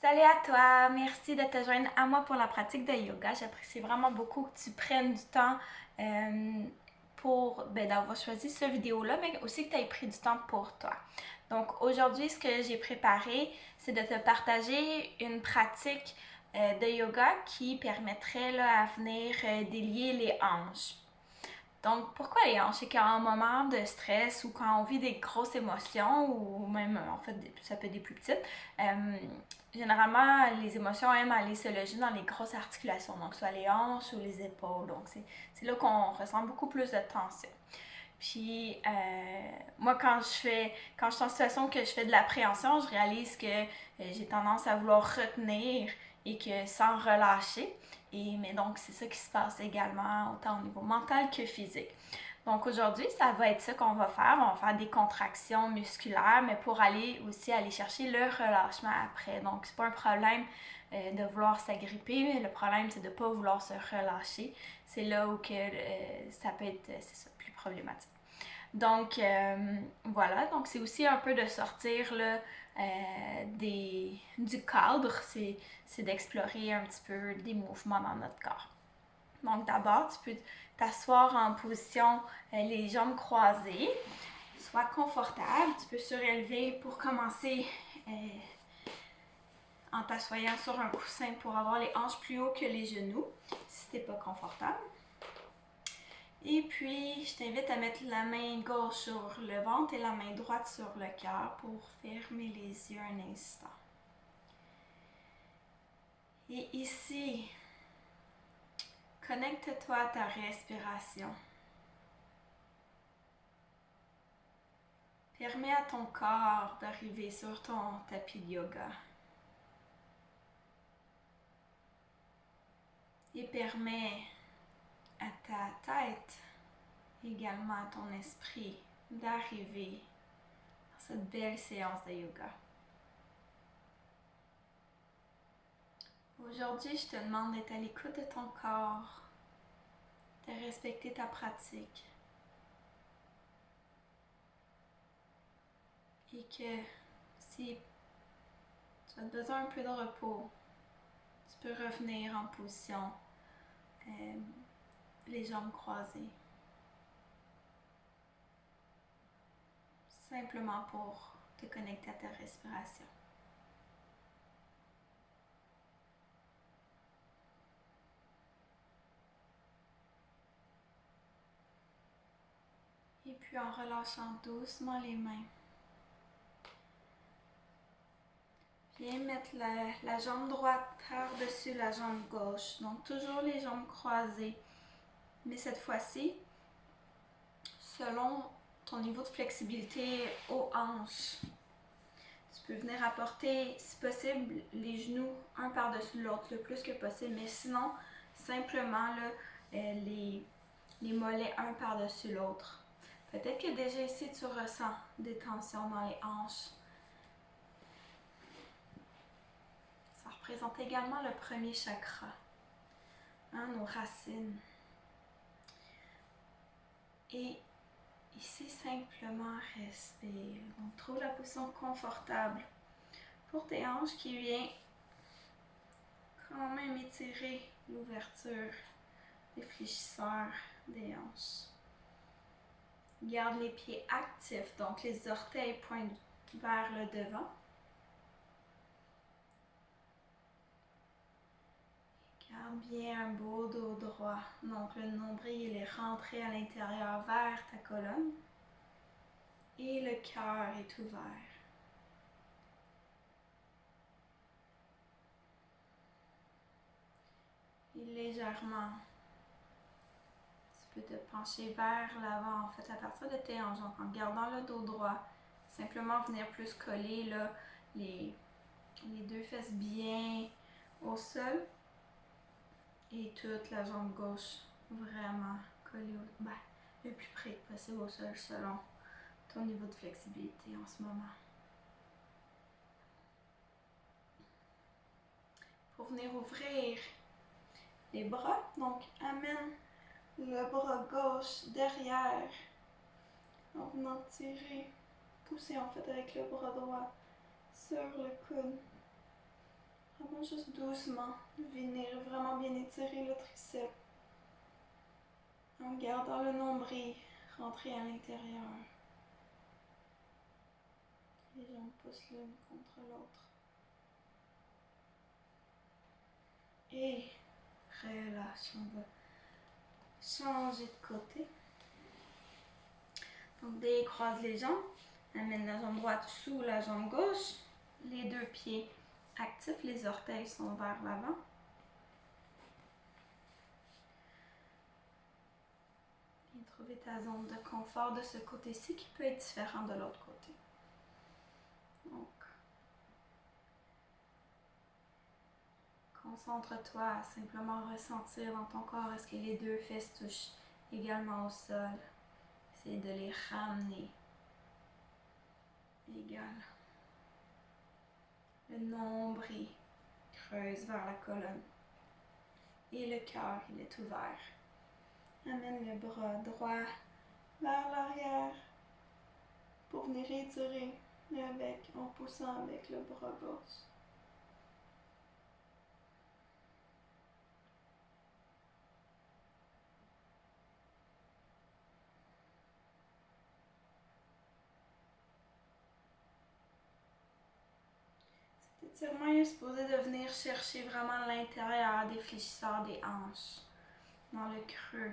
Salut à toi, merci de te joindre à moi pour la pratique de yoga. J'apprécie vraiment beaucoup que tu prennes du temps pour d'avoir choisi cette vidéo-là, mais aussi que tu aies pris du temps pour toi. Donc aujourd'hui, ce que j'ai préparé, c'est de te partager une pratique de yoga qui permettrait là, à venir délier les hanches. Donc, pourquoi les hanches? C'est qu'à un moment de stress ou quand on vit des grosses émotions, ou même, en fait, ça peut être des plus petites, généralement, les émotions aiment aller se loger dans les grosses articulations, donc soit les hanches ou les épaules. Donc, c'est là qu'on ressent beaucoup plus de tension. Puis, moi, quand je suis en situation que je fais de l'appréhension, je réalise que j'ai tendance à vouloir retenir et que sans relâcher. Mais donc, c'est ça qui se passe également, autant au niveau mental que physique. Donc aujourd'hui, ça va être ça qu'on va faire. On va faire des contractions musculaires, mais pour aller chercher le relâchement après. Donc, c'est pas un problème de vouloir s'agripper, mais le problème, c'est de pas vouloir se relâcher. C'est là où ça peut être, c'est ça, plus problématique. Donc, voilà. Donc, c'est aussi un peu de sortir là, du cadre. C'est d'explorer un petit peu des mouvements dans notre corps. Donc, d'abord, tu peux t'asseoir en position les jambes croisées. Sois confortable. Tu peux surélever pour commencer en t'assoyant sur un coussin pour avoir les hanches plus haut que les genoux, si t'es pas confortable. Et puis, je t'invite à mettre la main gauche sur le ventre et la main droite sur le cœur pour fermer les yeux un instant. Et ici, connecte-toi à ta respiration. Permets à ton corps d'arriver sur ton tapis de yoga. Et permets à ta tête, également à ton esprit, d'arriver dans cette belle séance de yoga. Aujourd'hui, je te demande d'être à l'écoute de ton corps, de respecter ta pratique et que si tu as besoin un peu de repos, tu peux revenir en position les jambes croisées. Simplement pour te connecter à ta respiration. Et puis en relâchant doucement les mains, viens mettre la jambe droite par-dessus la jambe gauche. Donc toujours les jambes croisées. Mais cette fois-ci, selon ton niveau de flexibilité aux hanches, tu peux venir apporter, si possible, les genoux un par-dessus l'autre le plus que possible. Mais sinon, simplement là, les mollets un par-dessus l'autre. Peut-être que déjà ici, tu ressens des tensions dans les hanches. Ça représente également le premier chakra, nos racines. Et ici, simplement respire. Donc, trouve la position confortable pour tes hanches qui vient quand même étirer l'ouverture des fléchisseurs des hanches. Garde les pieds actifs, donc les orteils pointent vers le devant. Garde bien un beau dos droit. Donc le nombril est rentré à l'intérieur vers ta colonne. Et le cœur est ouvert. Et légèrement, tu peux te pencher vers l'avant, en fait, à partir de tes hanches, en gardant le dos droit. Simplement venir plus coller là, les deux fesses bien au sol. Et toute la jambe gauche vraiment collée le plus près possible au sol selon ton niveau de flexibilité en ce moment. Pour venir ouvrir les bras, donc amène le bras gauche derrière en venant tirer, pousser en fait avec le bras droit sur le coude. Vraiment juste doucement, venir vraiment bien étirer le triceps. En gardant le nombril rentrer à l'intérieur. Les jambes poussent l'une contre l'autre. Et relâche, on va changer de côté. Donc décroise les jambes, amène la jambe droite sous la jambe gauche. Les deux pieds actifs, les orteils sont vers l'avant. Et trouver ta zone de confort de ce côté-ci qui peut être différent de l'autre côté. Donc, concentre-toi à simplement ressentir dans ton corps, est-ce que les deux fesses touchent également au sol. Essaye de les ramener égal. Le nombril creuse vers la colonne. Et le cœur, il est ouvert. Amène le bras droit vers l'arrière pour venir étirer en poussant avec le bras gauche. Cet étirement est supposé de venir chercher vraiment l'intérieur des fléchisseurs des hanches, dans le creux.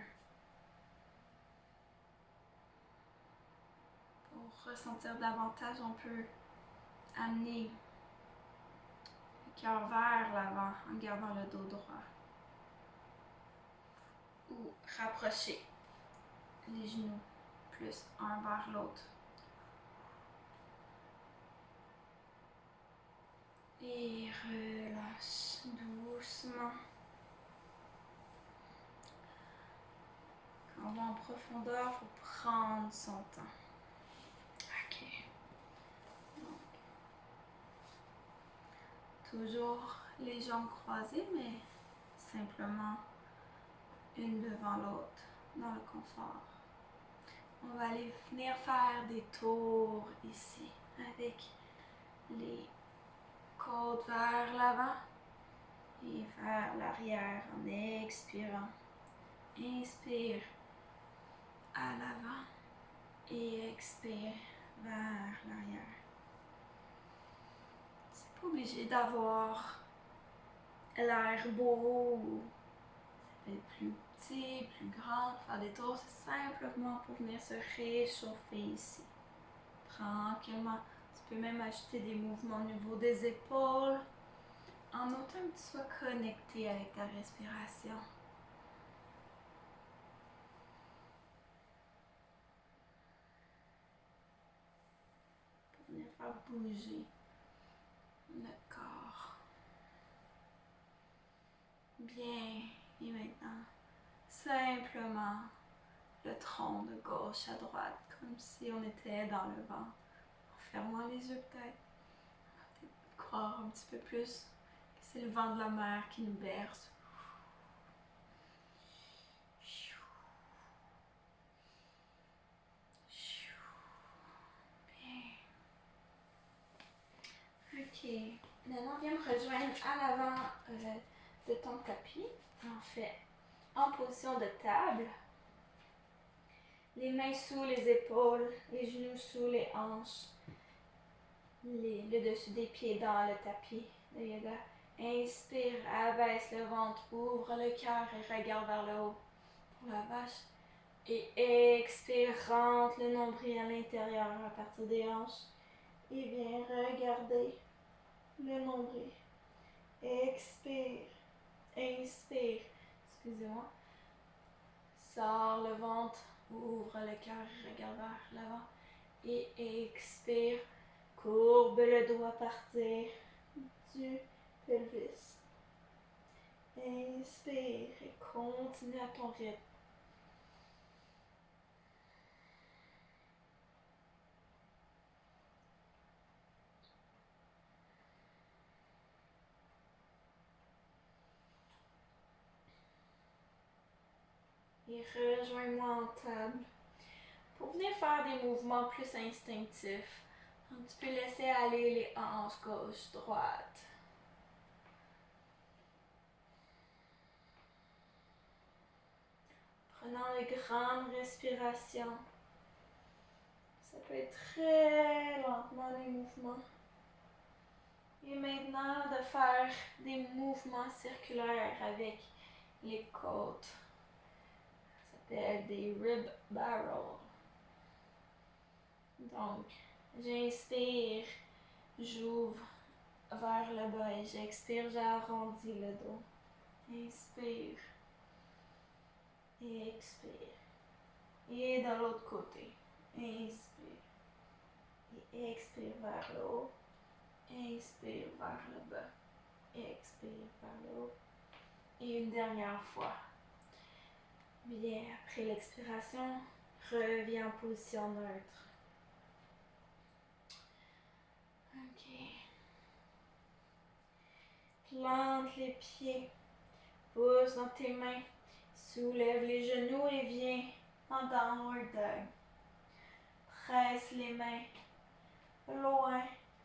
Pour ressentir davantage, on peut amener le cœur vers l'avant en gardant le dos droit. Ou rapprocher les genoux plus un vers l'autre. Et relâche doucement. Quand on va en profondeur, il faut prendre son temps. Ok. Donc, toujours les jambes croisées, mais simplement une devant l'autre dans le confort. On va aller venir faire des tours ici avec les côtes vers l'avant et vers l'arrière en expirant. Inspire à l'avant et expire vers l'arrière. C'est pas obligé d'avoir l'air beau ou plus petit, plus grand, faire des tours, c'est simplement pour venir se réchauffer ici. Tranquillement, tu peux même ajouter des mouvements au niveau des épaules, en autant que tu sois connecté avec ta respiration. Pour venir faire bouger notre corps. Bien, et maintenant, simplement le tronc de gauche à droite, comme si on était dans le vent. En fermant les yeux peut-être, on va peut-être croire un petit peu plus que c'est le vent de la mer qui nous berce. Bien. Ok, maintenant viens me rejoindre à l'avant de ton tapis. En fait, en position de table. Les mains sous les épaules, les genoux sous les hanches, le dessus des pieds dans le tapis de yoga. Inspire, abaisse le ventre, ouvre le cœur et regarde vers le haut pour la vache. Et expire, rentre le nombril à l'intérieur à partir des hanches. Et viens regarder le nombril. Expire, inspire, excusez-moi. Sors le ventre, ouvre le cœur, regarde vers l'avant. Et expire, courbe le dos à partir du pelvis. Inspire et continue à ton rythme. Et rejoins-moi en table pour venir faire des mouvements plus instinctifs. Donc, tu peux laisser aller les hanches gauche, droite. Prenant de grandes respirations. Ça peut être très lentement les mouvements. Et maintenant, de faire des mouvements circulaires avec les côtes. Ça s'appelle des rib barrels. Donc, j'inspire, j'ouvre vers le bas et j'expire, j'arrondis le dos. Inspire et expire. Et de l'autre côté, inspire et expire vers le haut. Inspire vers le bas. Expire vers le haut. Et une dernière fois. Bien, après l'expiration, reviens en position neutre. Ok. Plante les pieds. Pousse dans tes mains. Soulève les genoux et viens en downward dog. Presse les mains loin,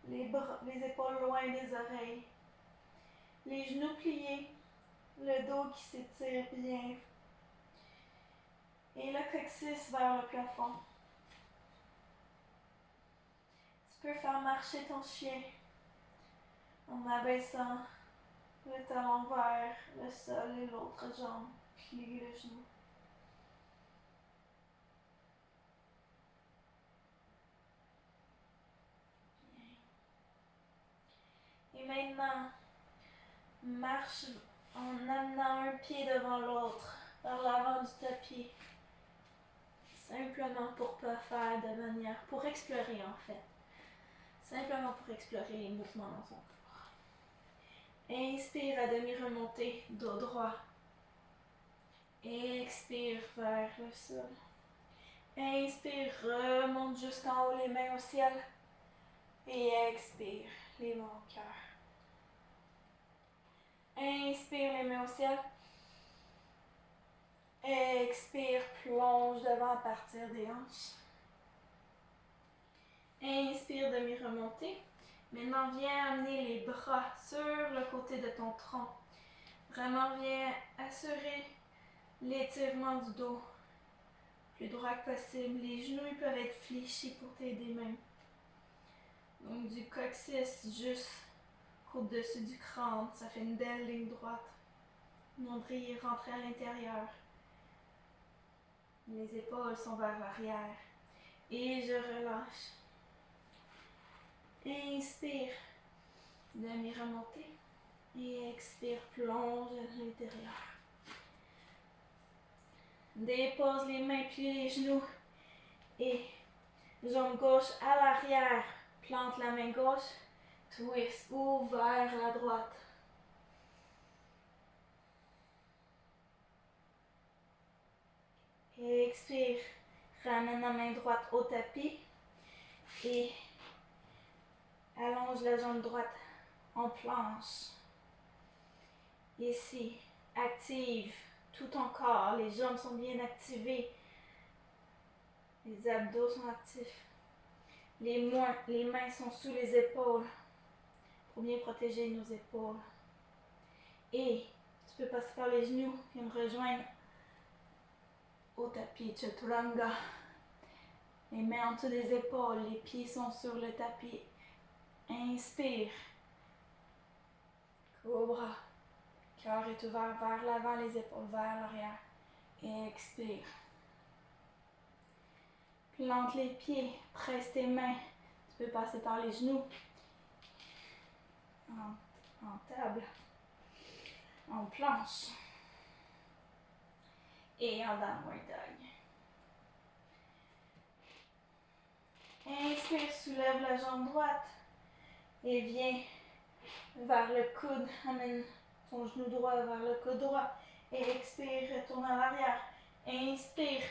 les épaules loin des oreilles. Les genoux pliés, le dos qui s'étire bien. Et le coccyx vers le plafond. Tu peux faire marcher ton chien en abaissant le talon vers le sol et l'autre jambe. Plie le genou. Bien. Et maintenant, marche en amenant un pied devant l'autre, vers l'avant du tapis. Simplement pour pas faire de manière, pour explorer en fait. Simplement pour explorer les mouvements dans son corps. Inspire à demi remontée, dos droit. Expire vers le sol. Inspire, remonte jusqu'en haut, les mains au ciel. Et expire, les mains au cœur. Inspire, les mains au ciel. Expire, plonge devant à partir des hanches. Inspire, demi-remontée. Maintenant, viens amener les bras sur le côté de ton tronc. Vraiment, viens assurer l'étirement du dos. Plus droit que possible. Les genoux ils peuvent être fléchis pour t'aider même. Donc, du coccyx jusqu'au-dessus du crâne. Ça fait une belle ligne droite. Nombril est rentré à l'intérieur. Les épaules sont vers l'arrière. Et je relâche. Inspire. Demi-remontée. Et expire, plonge à l'intérieur. Dépose les mains, plie les genoux. Et jambe gauche à l'arrière. Plante la main gauche. Twist, ouvre vers la droite. Et expire. Ramène la main droite au tapis. Et allonge la jambe droite en planche. Ici, active tout ton corps. Les jambes sont bien activées. Les abdos sont actifs. Les mains sont sous les épaules pour bien protéger nos épaules. Et tu peux passer par les genoux et me rejoindre au tapis Chaturanga. Les mains en dessous des épaules, les pieds sont sur le tapis. Inspire. Cobra. Cœur est ouvert vers l'avant, les épaules vers l'arrière. Expire. Plante les pieds, presse tes mains. Tu peux passer par les genoux. En table. En planche. Et en downward dog. Inspire, soulève la jambe droite. Et viens vers le coude. Amène ton genou droit vers le coude droit. Et expire, retourne à l'arrière. Inspire.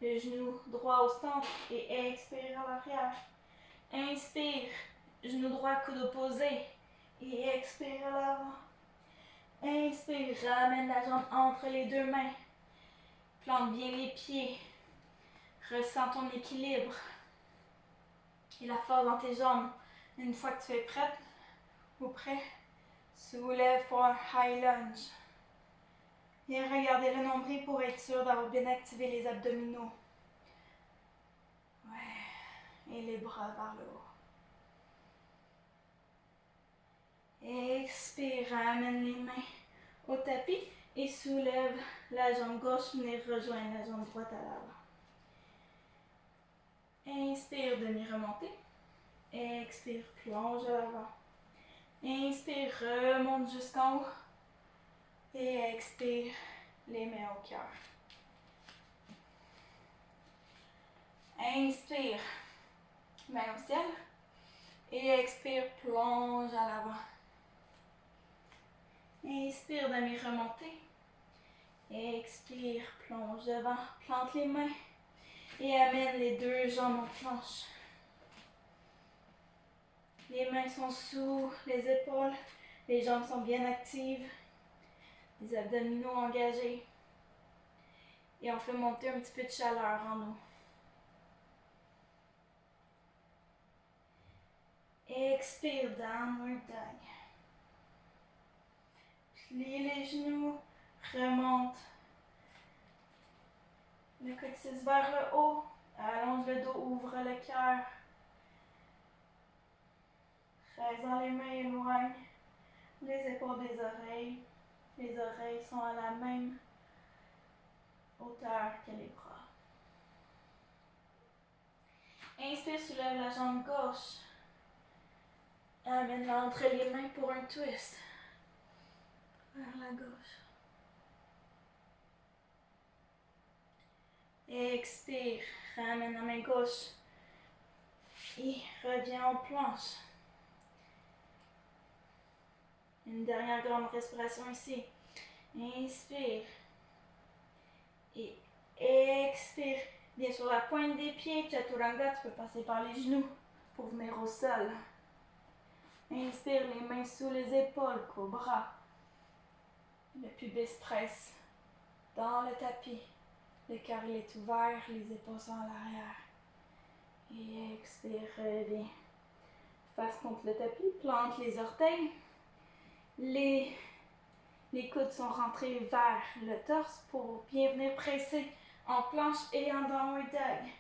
Le genou droit au centre et expire à l'arrière. Inspire, genou droit, coude opposé et expire à l'avant. Inspire, ramène la jambe entre les deux mains. Plante bien les pieds. Ressens ton équilibre et la force dans tes jambes. Une fois que tu es prête ou prêt, soulève pour un high lunge. Viens regarder le nombril pour être sûr d'avoir bien activé les abdominaux. Ouais. Et les bras vers le haut. Expire, ramène les mains au tapis et soulève la jambe gauche, venir rejoindre la jambe droite à l'avant. Inspire, demi-remontée. Expire, plonge à l'avant. Inspire, remonte jusqu'en haut. Et expire, les mains au cœur. Inspire, main au ciel. Et expire, plonge à l'avant. Inspire, demi-remontée. Expire, plonge devant, plante les mains. Et amène les deux jambes en planche. Les mains sont sous les épaules. Les jambes sont bien actives. Les abdominaux engagés. Et on fait monter un petit peu de chaleur en nous. Expire, downward dog. Plie les genoux, remonte. Le coccyx vers le haut. Allonge le dos, ouvre le cœur. Reste dans les mains, éloigne les épaules des oreilles. Les oreilles sont à la même hauteur que les bras. Inspire, soulève la jambe gauche. Amène-la entre les mains pour un twist. Vers la gauche. Expire, ramène la main gauche. Et reviens en planche. Une dernière grande respiration ici. Inspire. Et expire. Bien sur la pointe des pieds, Chaturanga, tu peux passer par les genoux pour venir au sol. Inspire, les mains sous les épaules, cobra. Le pubis presse dans le tapis. Le cœur il est ouvert, les épaules sont à l'arrière. Et expire, reviens. Face contre le tapis, plante les orteils. Les coudes sont rentrés vers le torse pour bien venir presser en planche et en downward dog.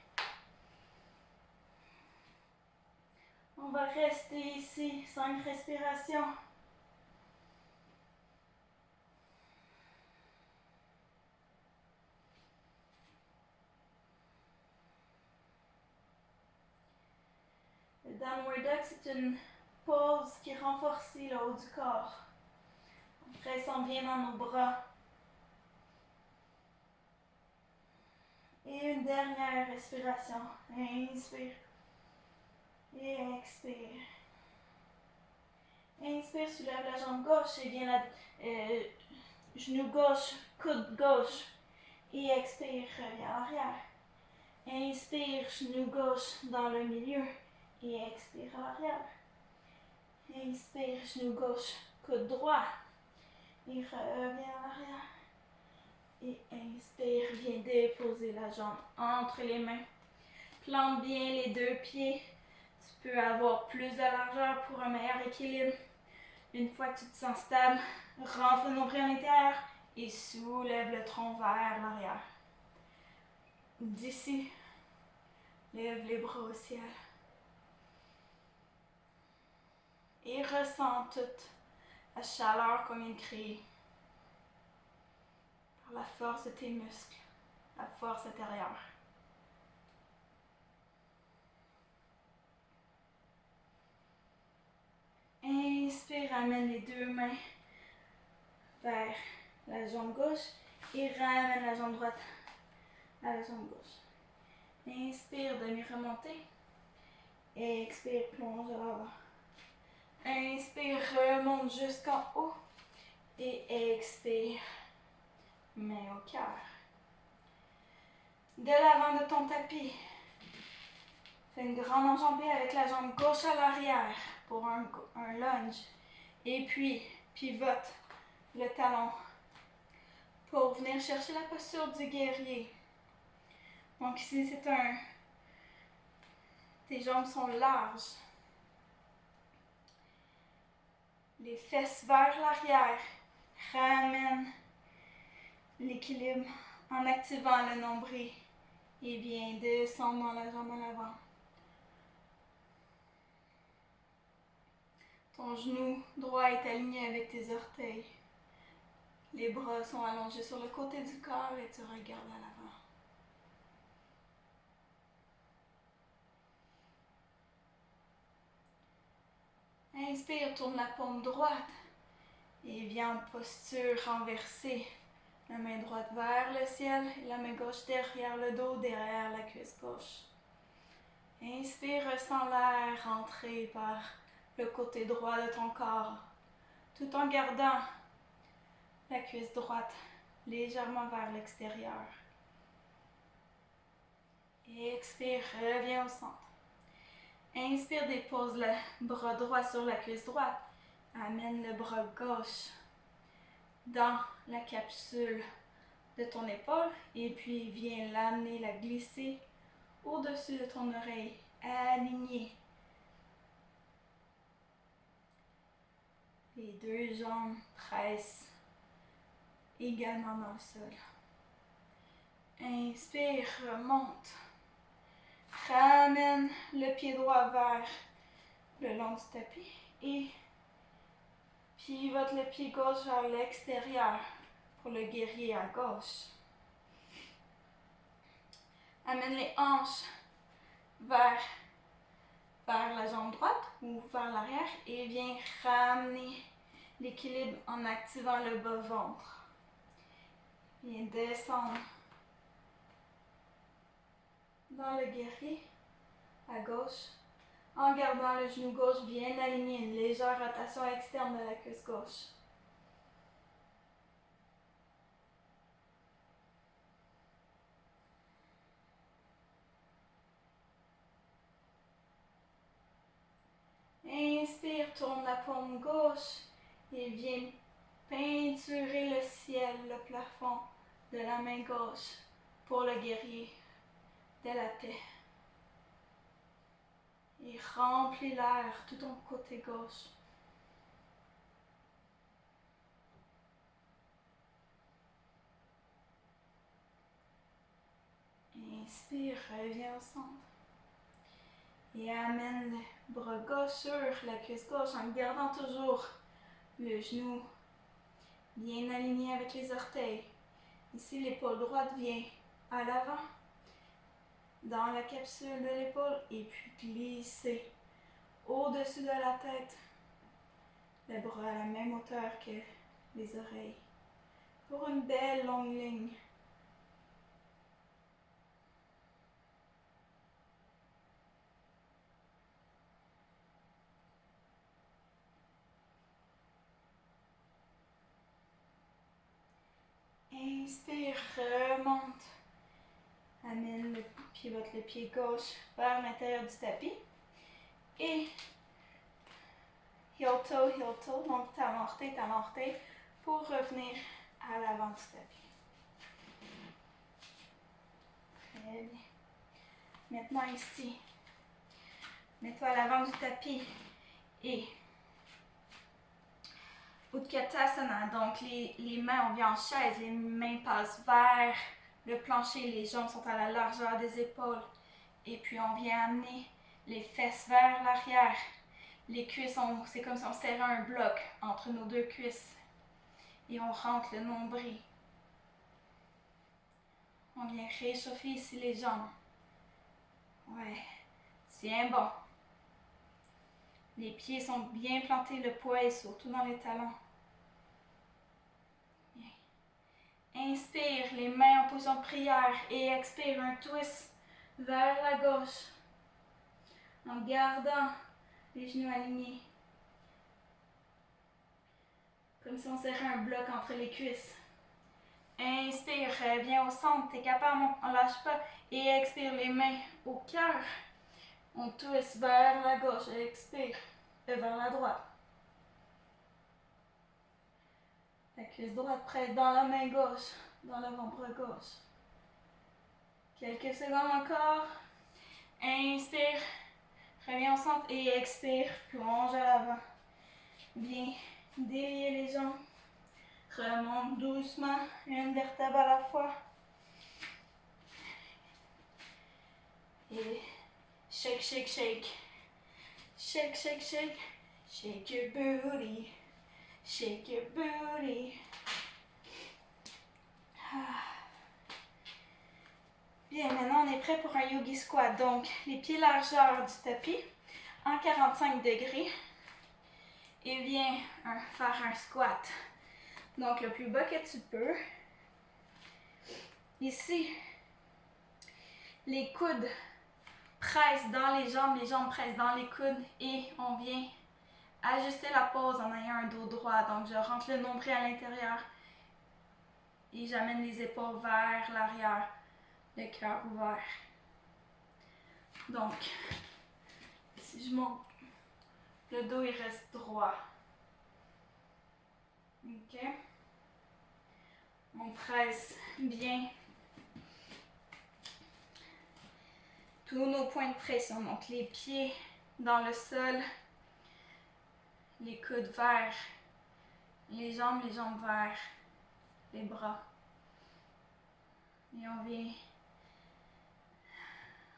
On va rester ici, 5 respirations. Le downward dog, c'est une pose qui renforce le haut du corps. En pressant bien dans nos bras. Et une dernière respiration. Inspire. Et expire. Inspire, soulève la jambe gauche et viens genou gauche, coude gauche. Et expire, reviens en arrière. Inspire, genou gauche dans le milieu. Et expire à l'arrière. Inspire, genou gauche, coude droit. Et reviens en arrière. Et inspire, viens déposer la jambe entre les mains. Plante bien les deux pieds. Tu peux avoir plus de largeur pour un meilleur équilibre. Une fois que tu te sens stable, rentre le nombril à l'intérieur et soulève le tronc vers l'arrière. D'ici, lève les bras au ciel. Et ressens toute la chaleur qu'on vient de créer par la force de tes muscles, la force intérieure. Inspire, ramène les deux mains vers la jambe gauche et ramène la jambe droite à la jambe gauche. Inspire, demi-remontée. Expire, plonge à l'avant. Inspire, remonte jusqu'en haut. Et expire, main au cœur. De l'avant de ton tapis, fais une grande enjambée avec la jambe gauche à l'arrière pour un lunge. Et puis, pivote le talon pour venir chercher la posture du guerrier. Donc ici, tes jambes sont larges. Les fesses vers l'arrière. Ramène l'équilibre en activant le nombril et viens descendre dans la jambe en avant. Ton genou droit est aligné avec tes orteils. Les bras sont allongés sur le côté du corps et tu regardes à l'avant. Inspire, tourne la paume droite et viens en posture renversée. La main droite vers le ciel et la main gauche derrière le dos, derrière la cuisse gauche. Inspire, ressens l'air rentrer par le côté droit de ton corps, tout en gardant la cuisse droite légèrement vers l'extérieur. Et expire, reviens au centre. Inspire, dépose le bras droit sur la cuisse droite. Amène le bras gauche dans la capsule de ton épaule et puis viens l'amener, la glisser au-dessus de ton oreille, aligné. Les deux jambes pressent également dans le sol. Inspire, remonte. Ramène le pied droit vers le long du tapis et pivote le pied gauche vers l'extérieur pour le guerrier à gauche. Amène les hanches vers la jambe droite ou vers l'arrière et viens ramener l'équilibre en activant le bas-ventre. Viens descendre dans le guerrier à gauche en gardant le genou gauche bien aligné, une légère rotation externe de la cuisse gauche. Inspire, tourne la paume gauche et viens peinturer le ciel, le plafond de la main gauche pour le guerrier de la paix. Et remplis l'air tout ton côté gauche. Inspire, reviens au centre. Et amène le bras gauche sur la cuisse gauche en gardant toujours le genou bien aligné avec les orteils. Ici, l'épaule droite vient à l'avant dans la capsule de l'épaule et puis glisser au-dessus de la tête. Les bras à la même hauteur que les oreilles pour une belle longue ligne. Inspire, remonte. Amène pivote le pied gauche vers l'intérieur du tapis. Et heel toe, donc talon orteil, pour revenir à l'avant du tapis. Très bien. Maintenant ici, mets-toi à l'avant du tapis et Utkatasana, donc les mains, on vient en chaise, les mains passent vers le plancher, les jambes sont à la largeur des épaules. Et puis on vient amener les fesses vers l'arrière. Les cuisses, c'est comme si on serrait un bloc entre nos deux cuisses. Et on rentre le nombril. On vient réchauffer ici les jambes. Ouais, tiens bon. Les pieds sont bien plantés, le poids est surtout dans les talons. Bien. Inspire, les mains en position de prière et expire, un twist vers la gauche. En gardant les genoux alignés. Comme si on serrait un bloc entre les cuisses. Inspire, reviens au centre, t'es capable, on lâche pas. Et expire, les mains au cœur. On twist vers la gauche, expire, et vers la droite. La cuisse droite prête dans la main gauche, dans l'avant-bras gauche. Quelques secondes encore. Inspire, reviens au centre et expire, plonge à l'avant. Bien, délier les jambes. Remonte doucement, une vertèbre à la fois. Et shake, shake, shake. Shake, shake, shake. Shake your booty. Shake your booty. Bien, maintenant on est prêt pour un yogi squat. Donc, les pieds largeur du tapis en 45 degrés. Et viens faire un squat. Donc, le plus bas que tu peux. Ici, les coudes pressent dans les jambes pressent dans les coudes et on vient ajuster la pose en ayant un dos droit. Donc, je rentre le nombril à l'intérieur et j'amène les épaules vers l'arrière, le cœur ouvert. Donc, si je monte, le dos il reste droit. Ok? On presse bien tous nos points de pression. Donc, les pieds dans le sol, les coudes vers les jambes vers les bras. Et on vient,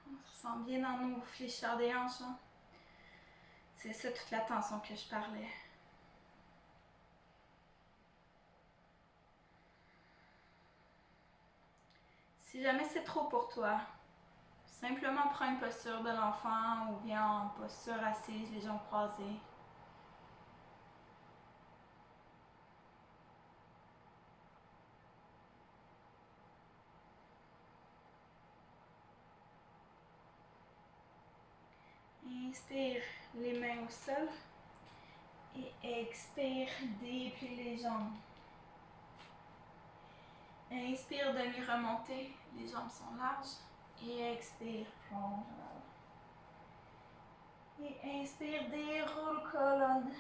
on se sent bien dans nos fléchisseurs des hanches. Hein? C'est ça toute la tension que je parlais. Si jamais c'est trop pour toi, simplement prends une posture de l'enfant ou viens en posture assise, les jambes croisées. Inspire les mains au sol et expire, déplie les jambes. Inspire, demi-remontée, les jambes sont larges. Et expire, plonge. Et inspire, déroule colonne.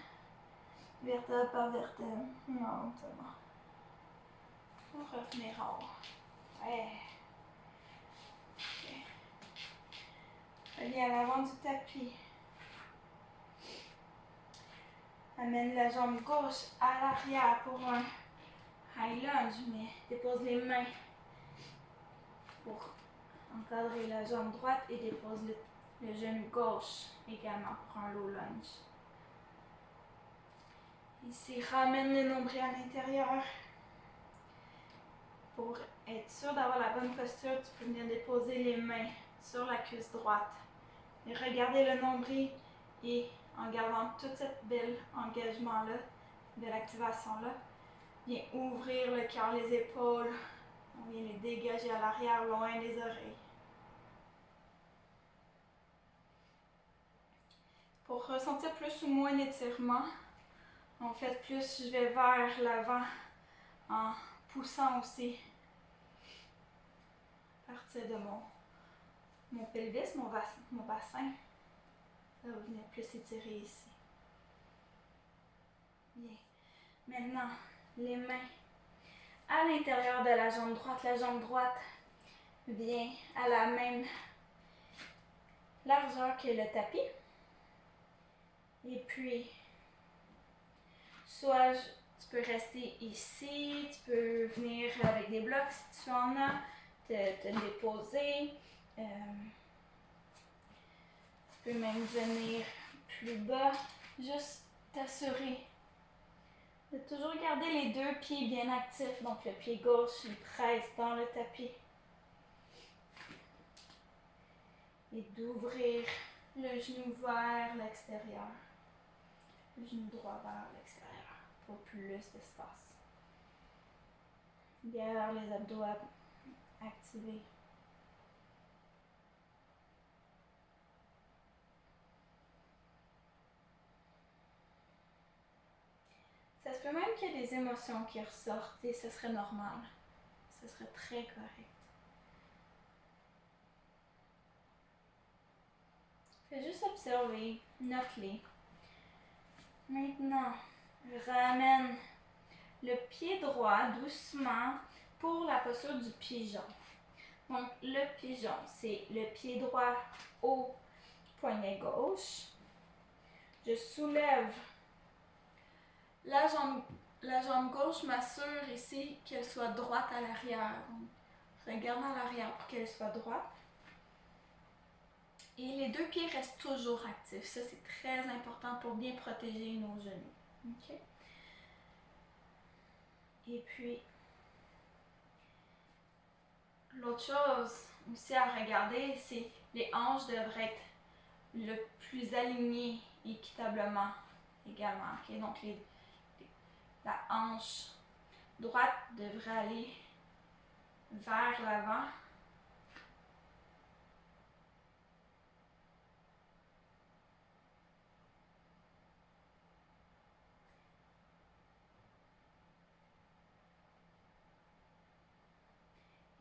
Vertèbre par vertèbre. Monte. Pour revenir en haut. Ouais. Okay. Reviens à l'avant du tapis. Amène la jambe gauche à l'arrière pour un high lunge, mais dépose les mains pour encadrer la jambe droite et dépose le genou gauche également pour un low lunge. Ici, ramène le nombril à l'intérieur. Pour être sûr d'avoir la bonne posture, tu peux venir déposer les mains sur la cuisse droite. Et regardez le nombril et en gardant toute cette belle engagement-là, belle activation-là, viens ouvrir le cœur, les épaules. On vient les dégager à l'arrière, loin des oreilles. Pour ressentir plus ou moins d'étirement, en fait, plus je vais vers l'avant en poussant aussi à partir de mon pelvis, mon bassin. Ça va venir plus étirer ici. Bien. Maintenant, les mains à l'intérieur de la jambe droite. La jambe droite vient à la même largeur que le tapis. Et puis, soit tu peux rester ici, tu peux venir avec des blocs si tu en as, te déposer. Tu peux même venir plus bas, juste t'assurer de toujours garder les deux pieds bien actifs. Donc le pied gauche, il presse dans le tapis. Et d'ouvrir le genou vers l'extérieur. Le genou droit vers l'extérieur pour plus d'espace. Garde les abdos activés. Ça se peut même qu'il y ait des émotions qui ressortent et ce serait normal. Ce serait très correct. Fais juste observer, note-les. Maintenant, ramène le pied droit doucement pour la posture du pigeon. Donc, le pigeon, c'est le pied droit au poignet gauche. Je soulève la jambe la jambe gauche, m'assure ici qu'elle soit droite à l'arrière. Regarde à l'arrière pour qu'elle soit droite. Et les deux pieds restent toujours actifs. Ça, c'est très important pour bien protéger nos genoux. OK? Et puis, l'autre chose aussi à regarder, c'est les hanches devraient être le plus alignées équitablement également. Okay? Donc, la hanche droite devrait aller vers l'avant.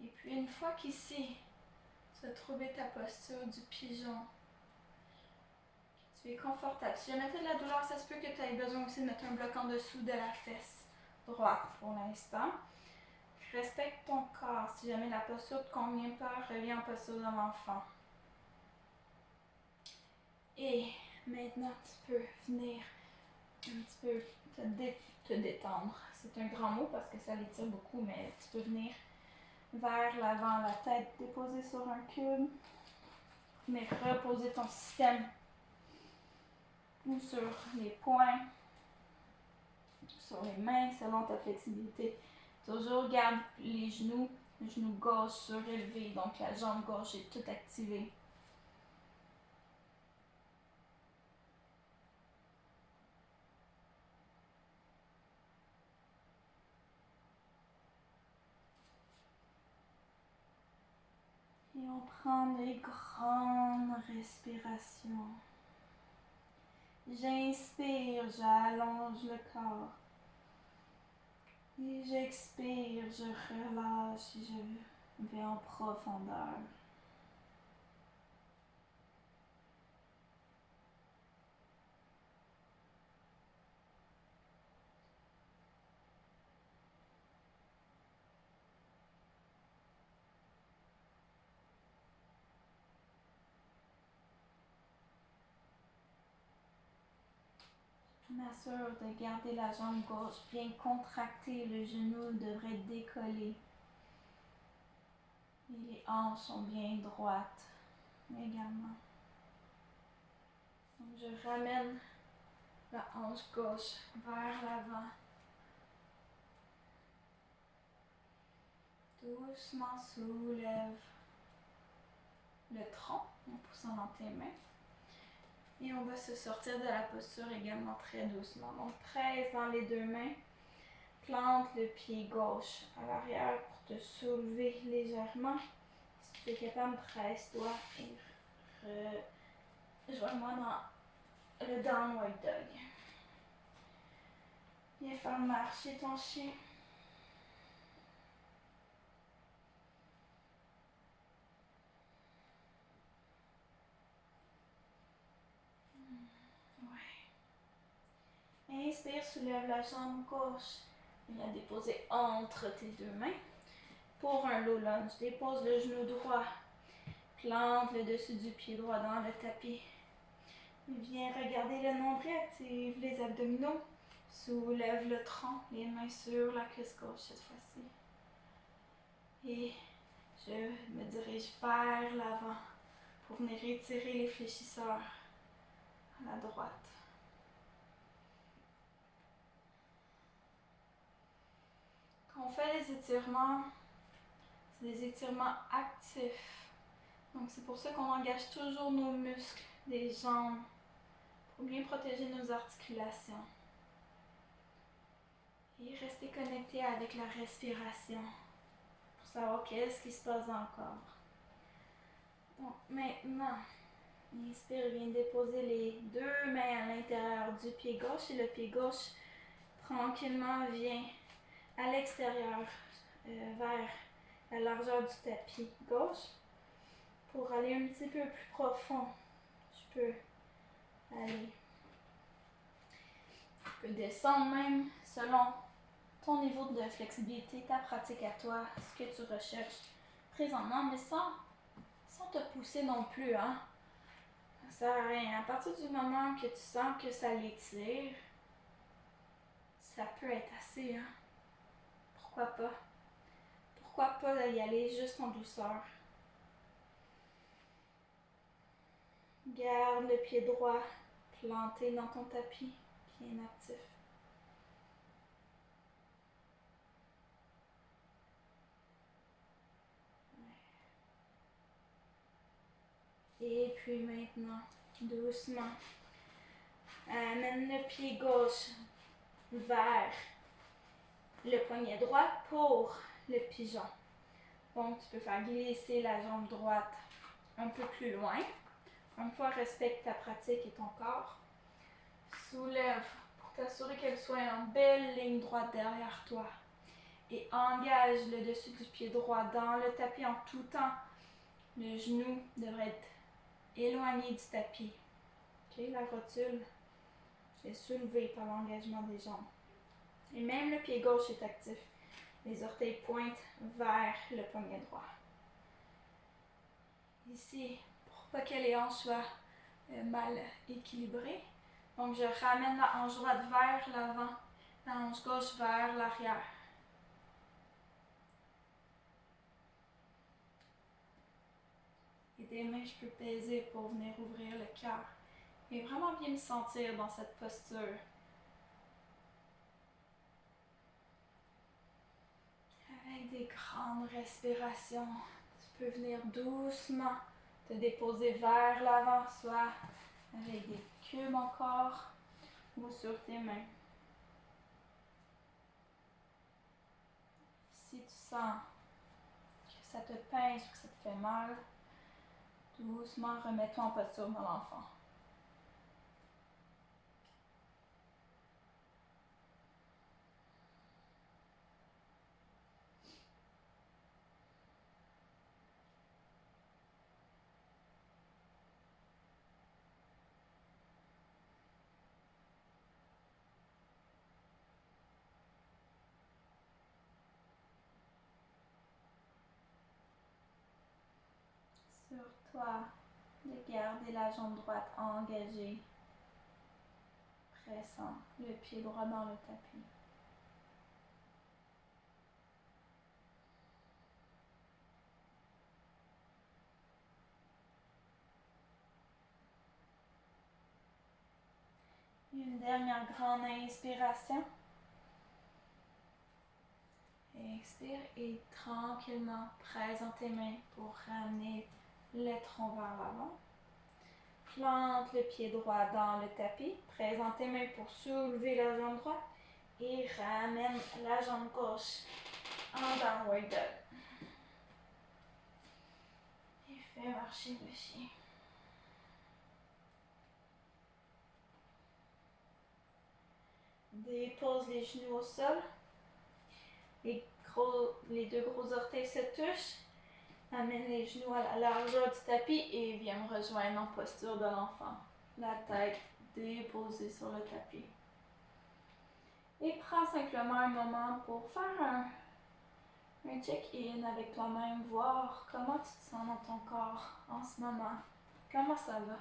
Et puis une fois qu'ici, tu as trouvé ta posture du pigeon, tu es confortable. Si jamais tu as de la douleur, ça se peut que tu aies besoin aussi de mettre un bloc en dessous de la fesse droite pour l'instant. Respecte ton corps. Si jamais la posture ne te convient pas, reviens en posture de l'enfant. Et maintenant, tu peux venir un petit peu te détendre. C'est un grand mot parce que ça l'étire beaucoup, mais tu peux venir vers l'avant, la tête déposée sur un cube. Mais reposer ton système ou sur les poings, sur les mains, selon ta flexibilité. Toujours garde les genoux, le genou gauche surélevé, donc la jambe gauche est toute activée. Et on prend des grandes respirations. J'inspire, j'allonge le corps. Et j'expire, je relâche et je vais en profondeur. M'assure de garder la jambe gauche bien contractée, le genou devrait décoller. Et les hanches sont bien droites également. Donc je ramène la hanche gauche vers l'avant. Doucement soulève le tronc en poussant dans tes mains. Et on va se sortir de la posture également très doucement. Donc presse dans les deux mains. Plante le pied gauche à l'arrière pour te soulever légèrement. Si tu es capable, presse-toi et rejoins-moi dans le downward dog. Viens faire marcher ton chien. Inspire, soulève la jambe gauche et la déposer entre tes deux mains. Pour un low lunge, dépose le genou droit. Plante le dessus du pied droit dans le tapis. Viens regarder le nombril, active les abdominaux. Soulève le tronc, les mains sur la cuisse gauche cette fois-ci. Et je me dirige vers l'avant pour venir étirer les fléchisseurs à la droite. Quand on fait les étirements, c'est des étirements actifs. Donc c'est pour ça qu'on engage toujours nos muscles des jambes pour bien protéger nos articulations. Et rester connecté avec la respiration pour savoir qu'est-ce qui se passe dans le corps. Donc maintenant, inspire, viens déposer les deux mains à l'intérieur du pied gauche et le pied gauche tranquillement vient à l'extérieur vers la largeur du tapis gauche. Pour aller un petit peu plus profond, je peux aller. Tu peux descendre même selon ton niveau de flexibilité, ta pratique à toi, ce que tu recherches présentement, mais sans te pousser non plus, hein. Ça sert à rien. À partir du moment que tu sens que ça l'étire, ça peut être assez, hein? Pourquoi pas? Pourquoi pas y aller juste en douceur? Garde le pied droit planté dans ton tapis, bien actif. Et puis maintenant, doucement, amène le pied gauche vers le poignet droit pour le pigeon. Donc, tu peux faire glisser la jambe droite un peu plus loin. Une fois, respecte ta pratique et ton corps. Soulève pour t'assurer qu'elle soit en belle ligne droite derrière toi. Et engage le dessus du pied droit dans le tapis en tout temps. Le genou devrait être éloigné du tapis. Okay? La rotule est soulevée par l'engagement des jambes. Et même le pied gauche est actif. Les orteils pointent vers le poignet droit. Ici, pour pas que les hanches soient mal équilibrées, donc je ramène la hanche droite vers l'avant, la hanche gauche vers l'arrière. Et des mains, je peux peser pour venir ouvrir le cœur. Et vraiment bien me sentir dans cette posture. Avec des grandes respirations, tu peux venir doucement te déposer vers l'avant, soit avec des cubes encore ou sur tes mains. Si tu sens que ça te pince ou que ça te fait mal, doucement remets-toi en posture dans l'enfant. Sur toi de garder la jambe droite engagée, pressant le pied droit dans le tapis. Une dernière grande inspiration. Expire et tranquillement présente tes mains pour ramener le tronc vers l'avant. Plante le pied droit dans le tapis. Présente tes mains pour soulever la jambe droite et ramène la jambe gauche en downward dog. Et fais marcher le chien. Dépose les genoux au sol. Les deux gros orteils se touchent. Amène les genoux à la largeur du tapis et viens me rejoindre en posture de l'enfant. La tête déposée sur le tapis. Et prends simplement un moment pour faire un check-in avec toi-même, voir comment tu te sens dans ton corps en ce moment. Comment ça va?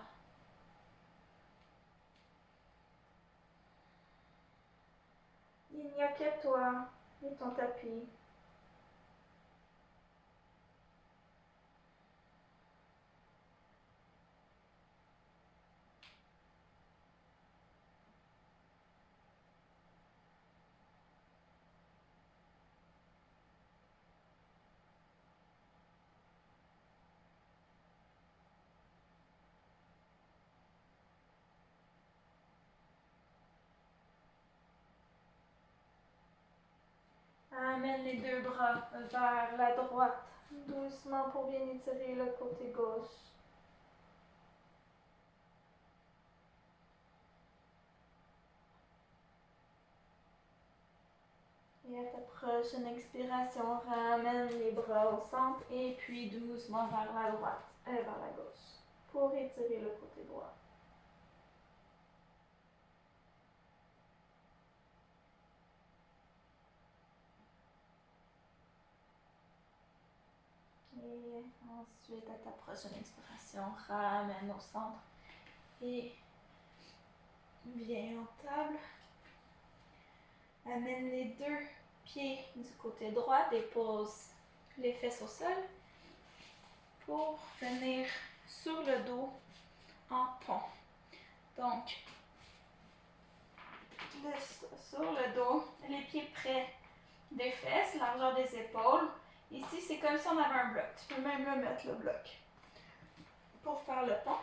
Il n'y a que toi et ton tapis. Amène les deux bras vers la droite, doucement pour bien étirer le côté gauche. Et à ta prochaine expiration, ramène les bras au centre et puis doucement vers la droite et vers la gauche pour étirer le côté droit. Et ensuite, à ta prochaine expiration, ramène au centre et viens en table. Amène les deux pieds du côté droit, dépose les fesses au sol pour venir sur le dos en pont. Donc, sur le dos, les pieds près des fesses, largeur des épaules. Ici, c'est comme si on avait un bloc. Tu peux même le mettre, le bloc, pour faire le pont,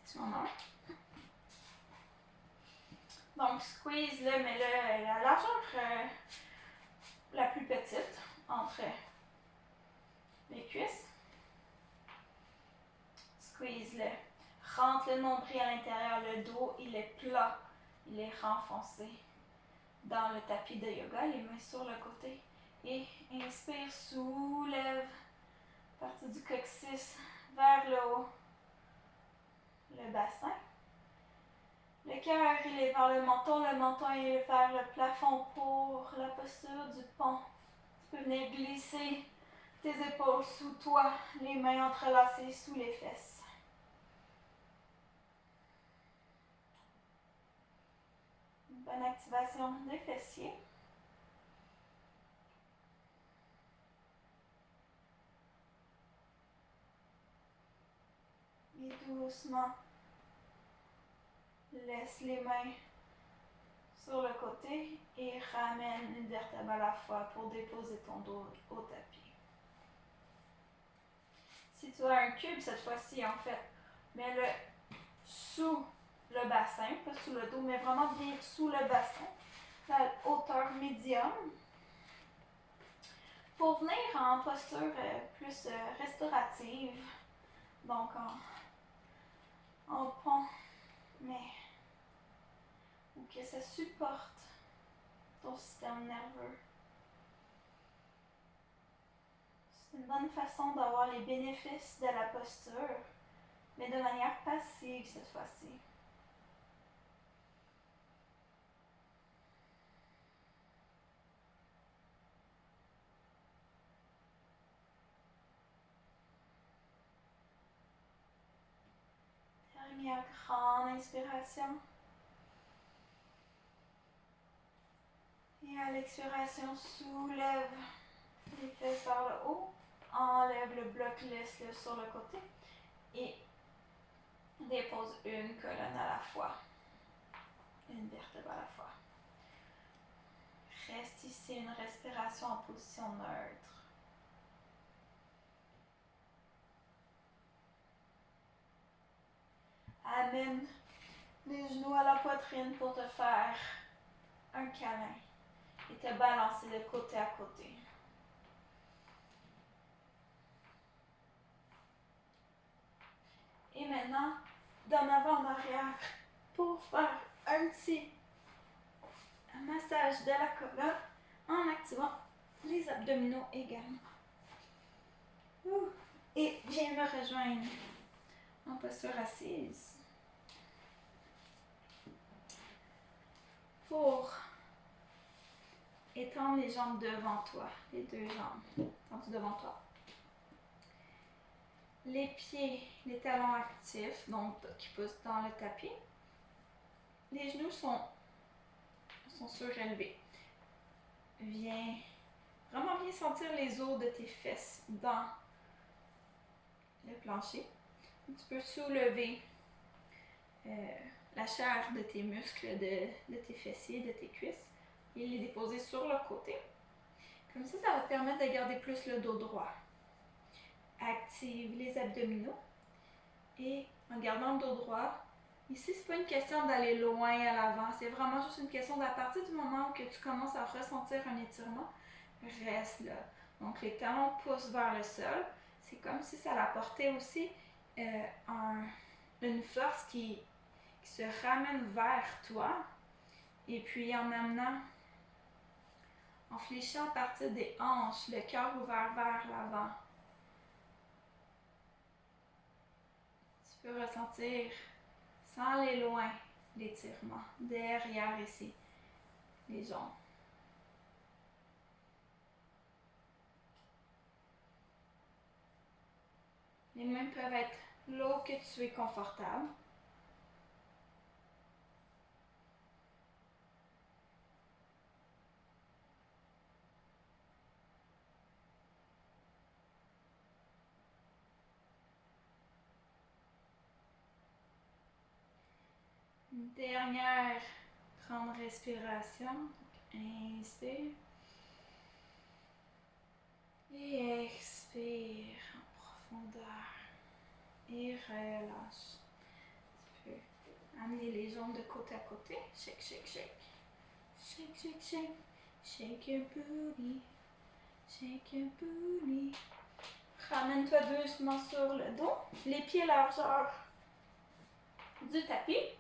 si tu en as. Donc, squeeze-le, mets la largeur la plus petite entre les cuisses. Squeeze-le. Rentre le nombril à l'intérieur, le dos, il est plat, il est renfoncé dans le tapis de yoga, les mains sur le côté. Et inspire, soulève, partie du coccyx vers le haut, le bassin. Le cœur, il est vers le menton il est vers le plafond pour la posture du pont. Tu peux venir glisser tes épaules sous toi, les mains entrelacées sous les fesses. Une bonne activation des fessiers. Et doucement, laisse les mains sur le côté et ramène une vertèbre à la fois pour déposer ton dos au tapis. Si tu as un cube cette fois-ci, en fait, mets-le sous le bassin, pas sous le dos, mais vraiment bien sous le bassin, à hauteur médium, pour venir en posture plus restaurative, donc en pont, mais ou que ça supporte ton système nerveux. C'est une bonne façon d'avoir les bénéfices de la posture, mais de manière passive cette fois-ci. Dernière grande inspiration. Et à l'expiration, soulève les fesses vers le haut. Enlève le bloc, laisse-le sur le côté. Et dépose une colonne à la fois. Une vertèbre à la fois. Reste ici une respiration en position neutre. Amène les genoux à la poitrine pour te faire un câlin et te balancer de côté à côté. Et maintenant, d'en avant en arrière pour faire un petit massage de la colonne en activant les abdominaux également. Et viens me rejoindre en posture assise. Pour étendre les jambes devant toi, les deux jambes tendues devant toi. Les pieds, les talons actifs, donc qui poussent dans le tapis. Les genoux sont surélevés. Viens vraiment bien sentir les os de tes fesses dans le plancher. Tu peux soulever la chair de tes muscles, de tes fessiers, de tes cuisses et les déposer sur le côté. Comme ça, ça va te permettre de garder plus le dos droit. Active les abdominaux et en gardant le dos droit, ici, c'est pas une question d'aller loin à l'avant, c'est vraiment juste une question d'à partir du moment où tu commences à ressentir un étirement, reste là. Donc les talons poussent vers le sol, c'est comme si ça apportait aussi une force qui se ramène vers toi et puis en amenant, en fléchant à partir des hanches, le cœur ouvert vers l'avant. Tu peux ressentir, sans aller loin, l'étirement derrière ici, les jambes. Les mains peuvent être là où que tu es confortable. Une dernière grande respiration. Inspire. Et expire en profondeur. Et relâche. Tu peux amener les jambes de côté à côté. Shake, shake, shake. Shake, shake, shake. Shake your booty. Shake your booty. Ramène-toi doucement sur le dos. Les pieds largeur du tapis.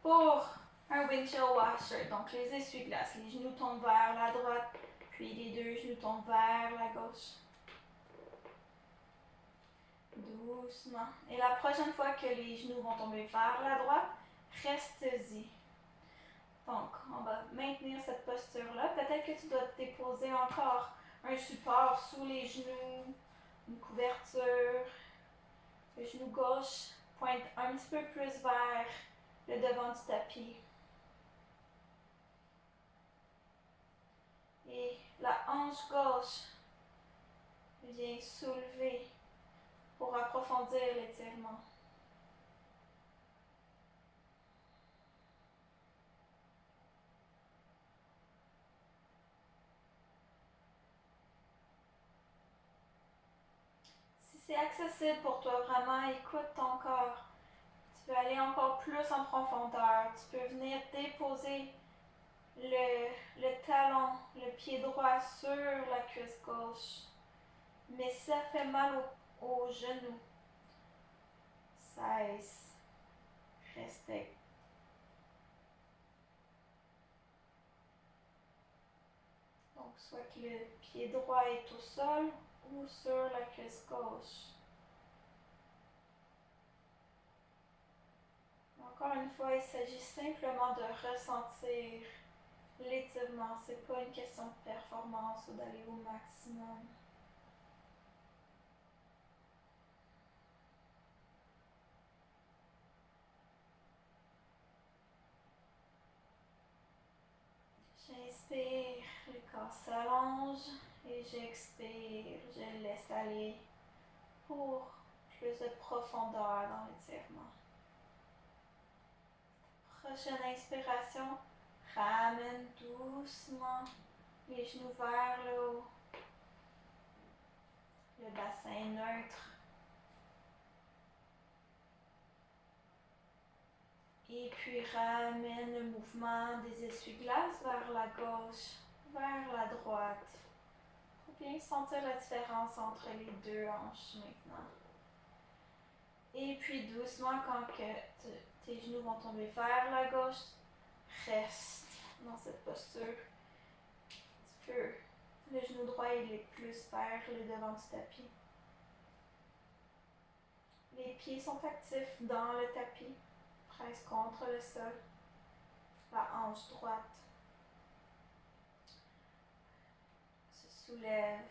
Pour un windshield washer, donc les essuie-glaces, les genoux tombent vers la droite, puis les deux genoux tombent vers la gauche. Doucement. Et la prochaine fois que les genoux vont tomber vers la droite, reste-y. Donc, on va maintenir cette posture-là. Peut-être que tu dois te déposer encore un support sous les genoux, une couverture. Le genou gauche pointe un petit peu plus vers le devant du tapis. Et la hanche gauche vient soulever pour approfondir l'étirement. Si c'est accessible pour toi, vraiment écoute ton corps. Tu peux aller encore plus en profondeur. Tu peux venir déposer le talon, le pied droit sur la cuisse gauche. Mais si ça fait mal au genou, cesse. Respecte. Donc, soit que le pied droit est au sol ou sur la cuisse gauche. Encore une fois, il s'agit simplement de ressentir l'étirement. C'est pas une question de performance ou d'aller au maximum. J'inspire, le corps s'allonge et j'expire, je le laisse aller pour plus de profondeur dans l'étirement. Prochaine inspiration, ramène doucement les genoux vers le haut, le bassin neutre. Et puis ramène le mouvement des essuie-glaces vers la gauche, vers la droite. Faut bien sentir la différence entre les deux hanches maintenant. Et puis doucement, quand tes genoux vont tomber vers la gauche, reste dans cette posture. Tu peux. Le genou droit il est plus vers le devant du tapis. Les pieds sont actifs dans le tapis, presque contre le sol. La hanche droite se soulève.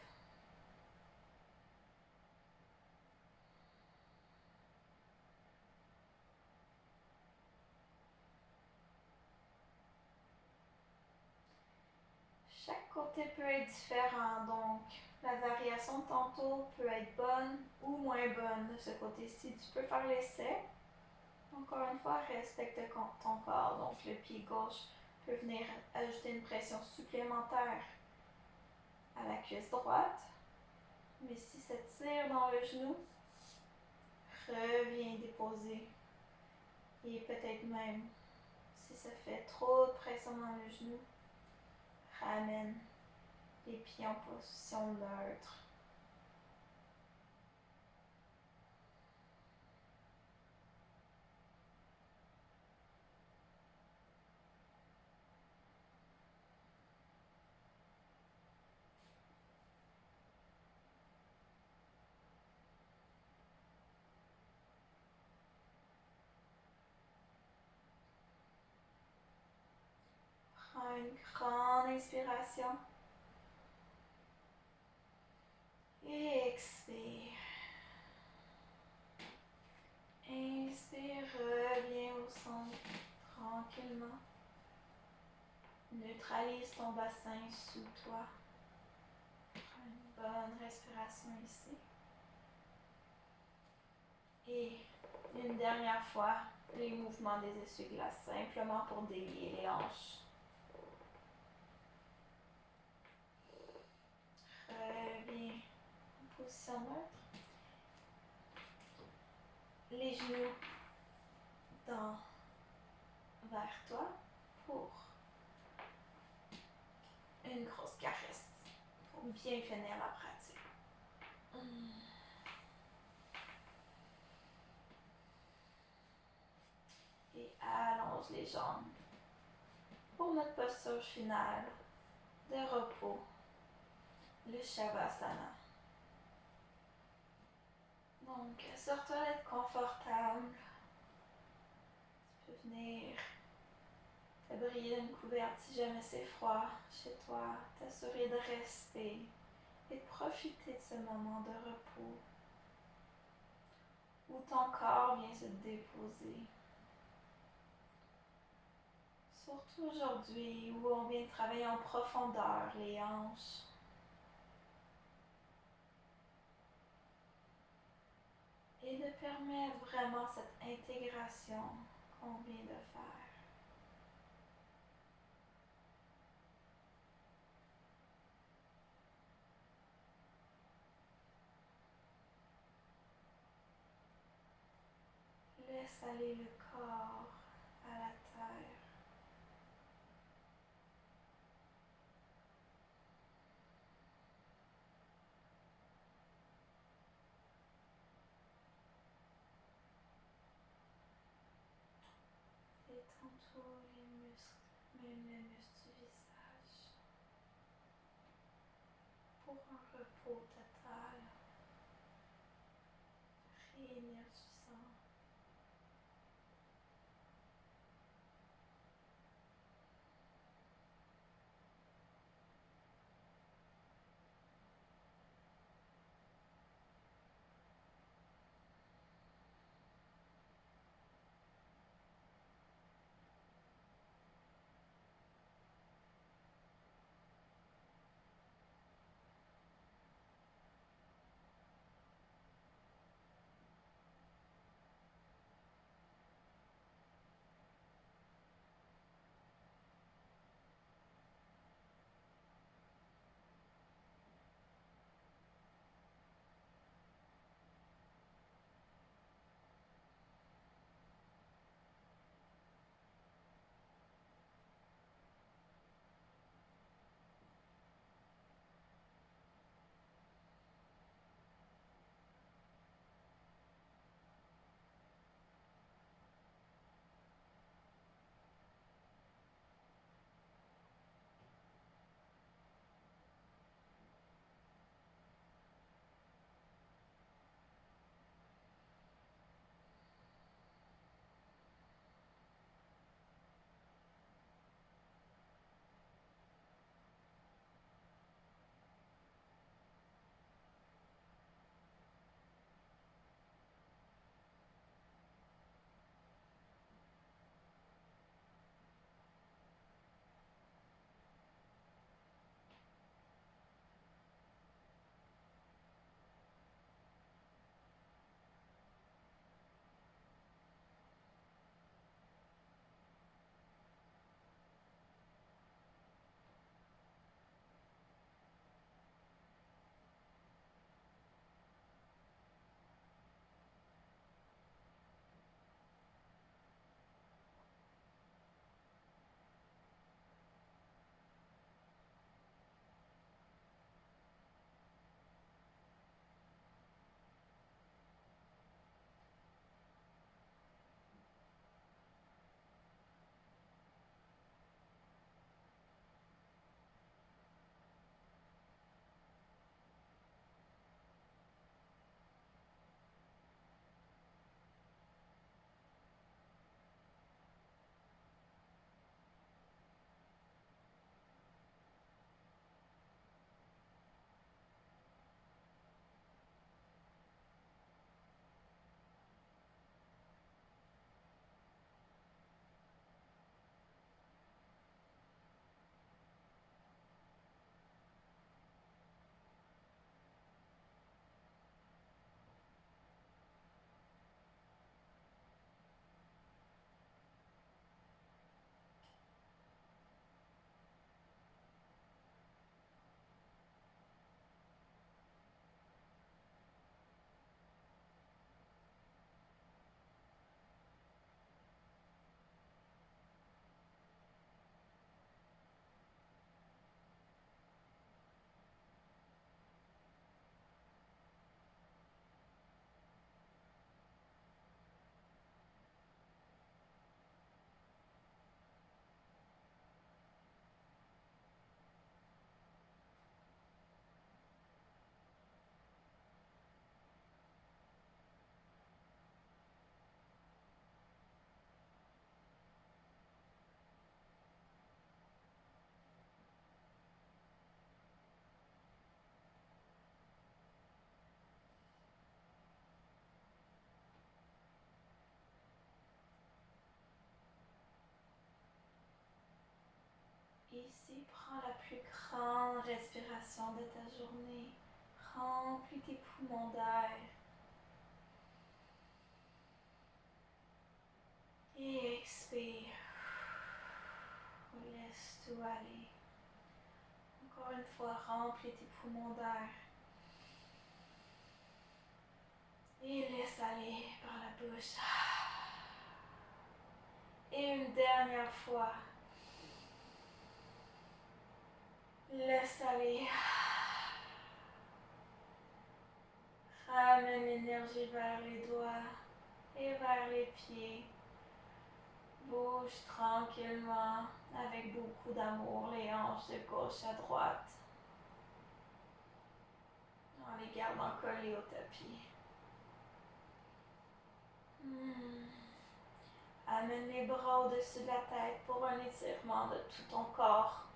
Chaque côté peut être différent, donc la variation de tantôt peut être bonne ou moins bonne de ce côté-ci. Tu peux faire l'essai. Encore une fois, respecte ton corps. Donc le pied gauche peut venir ajouter une pression supplémentaire à la cuisse droite. Mais si ça tire dans le genou, reviens déposer. Et peut-être même, si ça fait trop de pression dans le genou, ramène les pieds en position neutre. Prends une grande inspiration. Et expire. Inspire, reviens au centre tranquillement. Neutralise ton bassin sous toi. Prends une bonne respiration ici. Et une dernière fois, les mouvements des essuie-glaces simplement pour délier les hanches. Bien, position neutre. Les genoux dans, vers toi pour une grosse caresse pour bien finir la pratique. Et allonge les jambes pour notre posture finale de repos, le Shavasana. Donc, assure-toi d'être confortable. Tu peux venir t'abriter d'une couverte si jamais c'est froid chez toi, t'assurer de rester et de profiter de ce moment de repos où ton corps vient se déposer. Surtout aujourd'hui où on vient travailler en profondeur les hanches. Et de permettre vraiment cette intégration qu'on vient de faire. Laisse aller le corps à la terre. Détends tous les muscles, même les muscles du visage, pour un repos total, réénergisant. Ici, prends la plus grande respiration de ta journée. Remplis tes poumons d'air. Et expire. Laisse tout aller. Encore une fois, remplis tes poumons d'air. Et laisse aller par la bouche. Et une dernière fois. Laisse aller. Ramène l'énergie vers les doigts et vers les pieds. Bouge tranquillement avec beaucoup d'amour les hanches de gauche à droite. En les gardant collées au tapis. Amène les bras au-dessus de la tête pour un étirement de tout ton corps.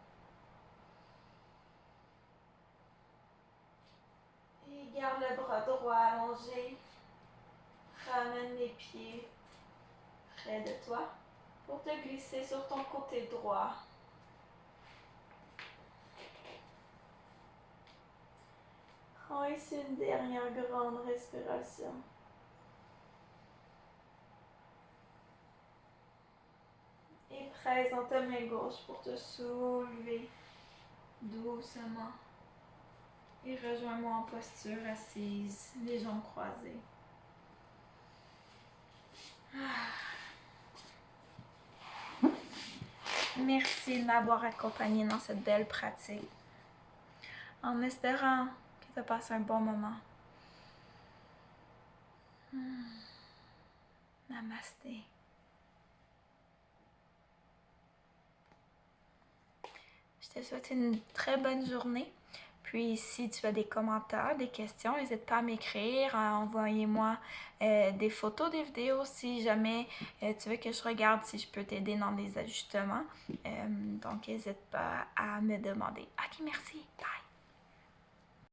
Et garde le bras droit allongé. Ramène les pieds près de toi pour te glisser sur ton côté droit. Prends ici une dernière grande respiration. Et presse dans ta main gauche pour te soulever doucement. Et rejoins-moi en posture assise, les jambes croisées. Merci de m'avoir accompagnée dans cette belle pratique. En espérant que tu as passé un bon moment. Namasté. Je te souhaite une très bonne journée. Puis si tu as des commentaires, des questions, n'hésite pas à m'écrire, envoyez-moi des photos, des vidéos si jamais tu veux que je regarde si je peux t'aider dans des ajustements. Donc n'hésite pas à me demander. Ok, merci. Bye.